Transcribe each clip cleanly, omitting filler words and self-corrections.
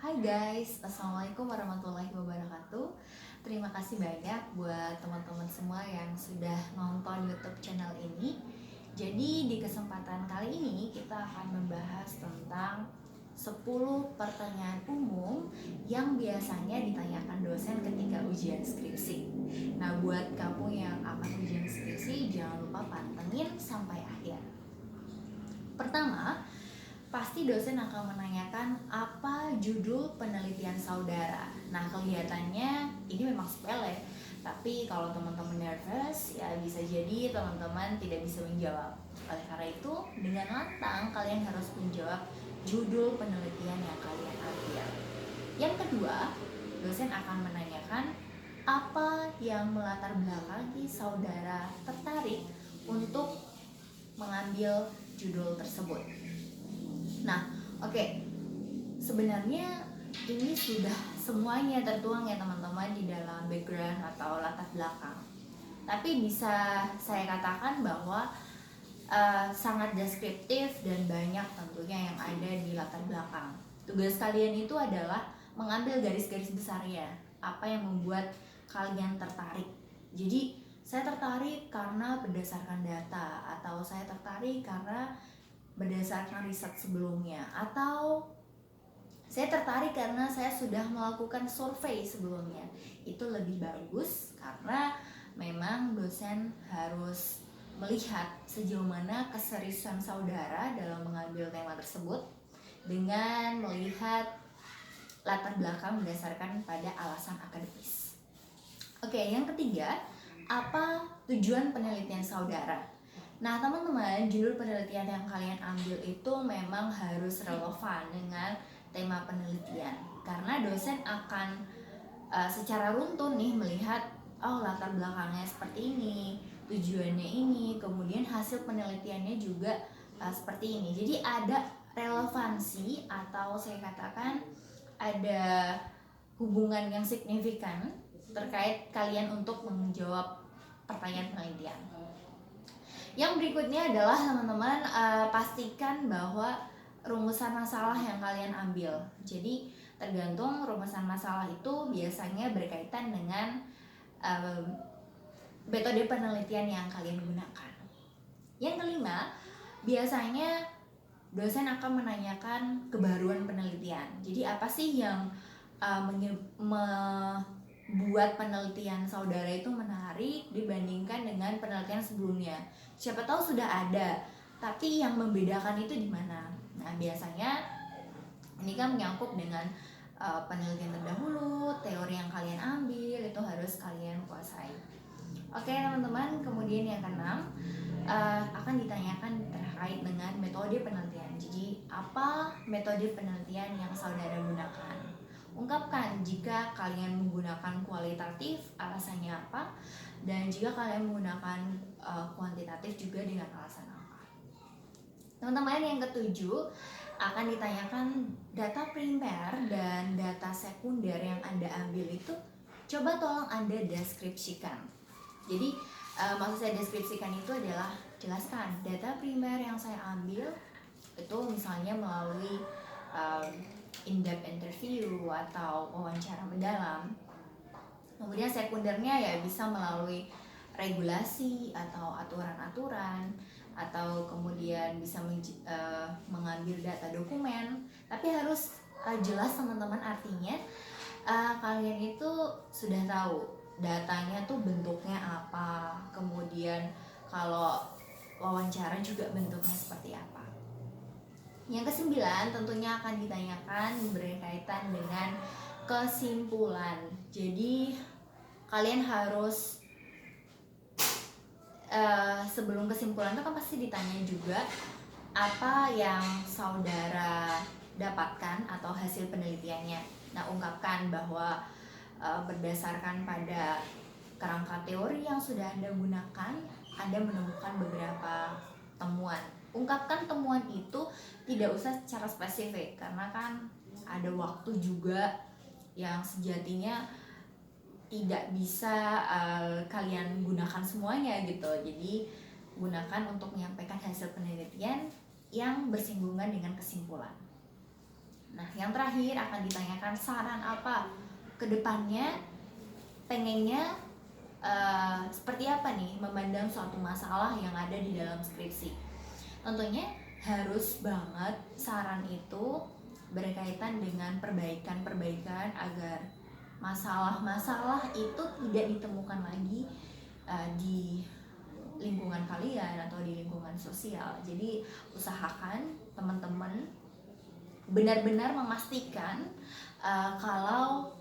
Hai guys, Assalamualaikum warahmatullahi wabarakatuh. Terima kasih banyak buat teman-teman semua yang sudah nonton YouTube channel ini. Jadi di kesempatan kali ini kita akan membahas tentang 10 pertanyaan umum yang biasanya ditanyakan dosen ketika ujian skripsi. Nah, buat kamu yang akan ujian skripsi, jangan lupa pantengin sampai akhir. Pertama, pasti dosen akan menanyakan apa judul penelitian saudara. Nah, kelihatannya ini memang sepele, tapi kalau teman-teman nervous, ya bisa jadi teman-teman tidak bisa menjawab. Oleh karena itu, dengan lantang kalian harus menjawab judul penelitian yang kalian ambil. Yang kedua, dosen akan menanyakan apa yang melatar belakangi saudara tertarik untuk mengambil judul tersebut. Nah, oke. Sebenarnya ini sudah semuanya tertuang ya teman-teman di dalam background atau latar belakang. Tapi bisa saya katakan bahwa sangat deskriptif dan banyak tentunya yang ada di latar belakang. Tugas kalian itu adalah mengambil garis-garis besarnya, apa yang membuat kalian tertarik. Jadi, saya tertarik karena berdasarkan data, atau saya tertarik karena berdasarkan riset sebelumnya, atau saya tertarik karena saya sudah melakukan survei sebelumnya. Itu lebih bagus karena memang dosen harus melihat sejauh mana keseriusan saudara dalam mengambil tema tersebut dengan melihat latar belakang berdasarkan pada alasan akademis. Oke, yang ketiga, apa tujuan penelitian saudara? Nah, teman-teman, judul penelitian yang kalian ambil itu memang harus relevan dengan tema penelitian, karena dosen akan secara runtun nih melihat latar belakangnya seperti ini, tujuannya ini, kemudian hasil penelitiannya juga seperti ini. Jadi ada relevansi, atau saya katakan ada hubungan yang signifikan terkait kalian untuk menjawab pertanyaan penelitian. Yang berikutnya adalah teman-teman pastikan bahwa rumusan masalah yang kalian ambil. Jadi tergantung rumusan masalah itu biasanya berkaitan dengan metode penelitian yang kalian gunakan. Yang kelima, biasanya dosen akan menanyakan kebaruan penelitian. Jadi apa sih yang membuat penelitian saudara itu menarik dibandingkan dengan penelitian sebelumnya? Siapa tahu sudah ada, tapi yang membedakan itu di mana? Nah, biasanya ini kan menyangkut dengan penelitian terdahulu, teori yang kalian ambil itu harus kalian kuasai. Oke teman-teman, kemudian yang keenam akan ditanyakan terkait dengan metode penelitian. Jadi apa metode penelitian yang saudara gunakan? Ungkapkan jika kalian menggunakan kualitatif, alasannya apa, dan jika kalian menggunakan kuantitatif juga dengan alasan apa. Teman-teman, yang ketujuh akan ditanyakan data primer dan data sekunder yang Anda ambil itu coba tolong Anda deskripsikan. Jadi maksud saya deskripsikan itu adalah jelaskan data primer yang saya ambil itu misalnya melalui in-depth interview atau wawancara mendalam. Kemudian sekundernya ya bisa melalui regulasi atau aturan-aturan, atau kemudian bisa mengambil data dokumen. Tapi harus jelas teman-teman, artinya kalian itu sudah tahu datanya tuh bentuknya apa, kemudian kalau wawancara juga bentuknya seperti apa. Yang kesembilan tentunya akan ditanyakan berkaitan dengan kesimpulan. Jadi kalian harus sebelum kesimpulan itu kan pasti ditanya juga apa yang saudara dapatkan atau hasil penelitiannya. Nah, ungkapkan bahwa berdasarkan pada kerangka teori yang sudah Anda gunakan, Anda menemukan beberapa temuan. Ungkapkan temuan itu tidak usah secara spesifik, karena kan ada waktu juga yang sejatinya tidak bisa kalian gunakan semuanya gitu. Jadi gunakan untuk menyampaikan hasil penelitian yang bersinggungan dengan kesimpulan. Nah, yang terakhir akan ditanyakan saran apa ke depannya, pengennya seperti apa nih memandang suatu masalah yang ada di dalam skripsi. Tentunya harus banget saran itu berkaitan dengan perbaikan-perbaikan agar masalah-masalah itu tidak ditemukan lagi di lingkungan kalian atau di lingkungan sosial. Jadi usahakan teman-teman benar-benar memastikan kalau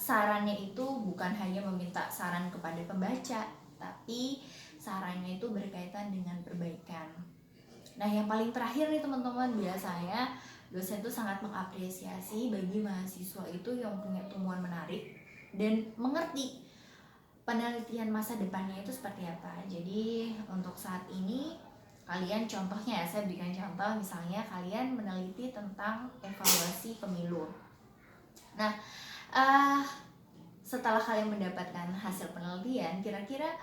sarannya itu bukan hanya meminta saran kepada pembaca, tapi sarannya itu berkaitan dengan perbaikan. Nah, yang paling terakhir nih teman-teman, biasanya dosen itu sangat mengapresiasi bagi mahasiswa itu yang punya tumbuhan menarik dan mengerti penelitian masa depannya itu seperti apa. Jadi untuk saat ini kalian, contohnya ya, saya berikan contoh, misalnya kalian meneliti tentang evaluasi pemilu. Nah, setelah kalian mendapatkan hasil penelitian, kira-kira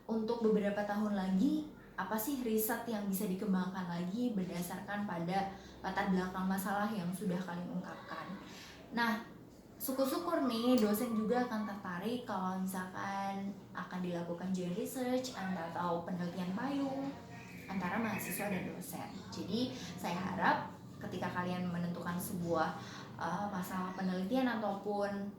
untuk beberapa tahun lagi apa sih riset yang bisa dikembangkan lagi berdasarkan pada latar belakang masalah yang sudah kalian ungkapkan. Nah, syukur-syukur nih dosen juga akan tertarik kalau misalkan akan dilakukan joint research atau penelitian payung antara mahasiswa dan dosen. Jadi saya harap ketika kalian menentukan sebuah masalah penelitian ataupun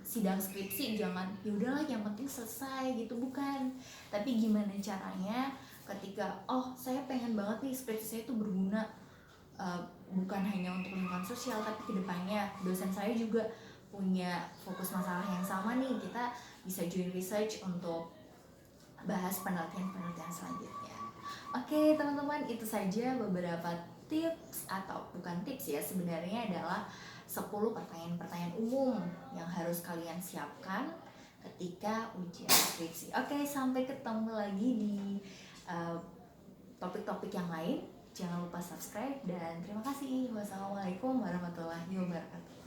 sidang skripsi, jangan yaudahlah yang penting selesai gitu, bukan. Tapi gimana caranya ketika saya pengen banget nih skripsi saya itu berguna, bukan hanya untuk lingkungan sosial, tapi kedepannya dosen saya juga punya fokus masalah yang sama nih, kita bisa join research untuk bahas penelitian selanjutnya. Oke teman-teman, itu saja beberapa tips, atau bukan tips ya, sebenarnya adalah 10 pertanyaan-pertanyaan umum yang harus kalian siapkan ketika ujian skripsi. Oke, sampai ketemu lagi di topik-topik yang lain. Jangan lupa subscribe dan terima kasih. Wassalamualaikum warahmatullahi wabarakatuh.